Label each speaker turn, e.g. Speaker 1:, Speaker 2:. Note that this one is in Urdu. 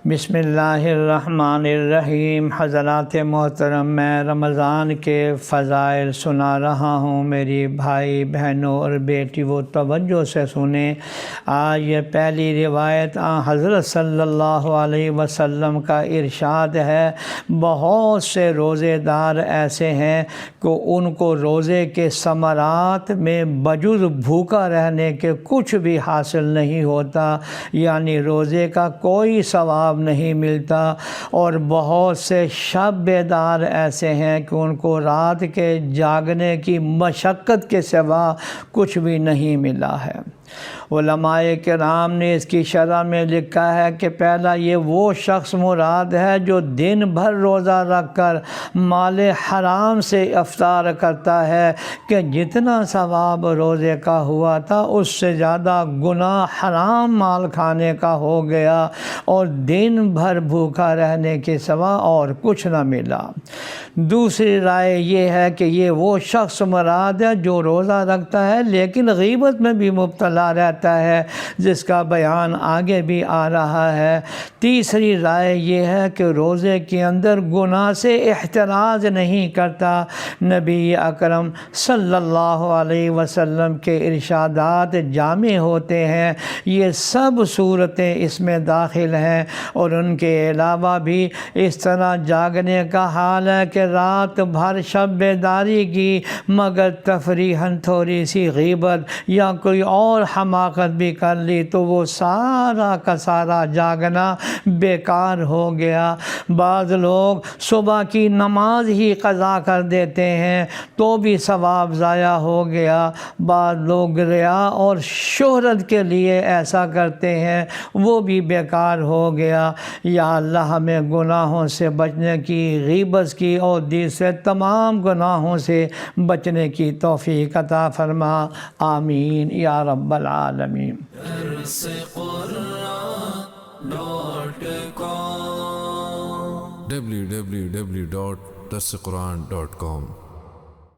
Speaker 1: بسم اللہ الرحمن الرحیم۔ حضرات محترم، میں رمضان کے فضائل سنا رہا ہوں، میری بھائی بہنوں اور بیٹی وہ توجہ سے سنیں۔ آج یہ پہلی روایت حضرت صلی اللہ علیہ وسلم کا ارشاد ہے، بہت سے روزے دار ایسے ہیں کہ ان کو روزے کے ثمرات میں بجز بھوکا رہنے کے کچھ بھی حاصل نہیں ہوتا، یعنی روزے کا کوئی ثواب نہیں ملتا، اور بہت سے شب بیدار ایسے ہیں کہ ان کو رات کے جاگنے کی مشقت کے سوا کچھ بھی نہیں ملا ہے۔ علماء کرام نے اس کی شرح میں لکھا ہے کہ پہلا یہ وہ شخص مراد ہے جو دن بھر روزہ رکھ کر مال حرام سے افطار کرتا ہے کہ جتنا ثواب روزے کا ہوا تھا اس سے زیادہ گناہ حرام مال کھانے کا ہو گیا اور دن بھر بھوکا رہنے کے سوا اور کچھ نہ ملا۔ دوسری رائے یہ ہے کہ یہ وہ شخص مراد ہے جو روزہ رکھتا ہے لیکن غیبت میں بھی مبتلا رہتا ہے، جس کا بیان آگے بھی آ رہا ہے۔ تیسری رائے یہ ہے کہ روزے کے اندر گناہ سے احتراز نہیں کرتا۔ نبی اکرم صلی اللہ علیہ وسلم کے ارشادات جامع ہوتے ہیں، یہ سب صورتیں اس میں داخل ہیں، اور ان کے علاوہ بھی اس طرح جاگنے کا حال ہے کہ رات بھر شب بیداری کی مگر تفریحاً تھوڑی سی غیبت یا کوئی اور حماقت بھی کر لی تو وہ سارا کا سارا جاگنا بیکار ہو گیا۔ بعض لوگ صبح کی نماز ہی قضا کر دیتے ہیں تو بھی ثواب ضائع ہو گیا۔ بعض لوگ ریا اور شہرت کے لیے ایسا کرتے ہیں، وہ بھی بیکار ہو گیا۔ یا اللہ ہمیں گناہوں سے بچنے کی، غیبت کی اور دوسرے تمام گناہوں سے بچنے کی توفیق عطا فرما، آمین یا رب العالمین۔
Speaker 2: www.darsequran.com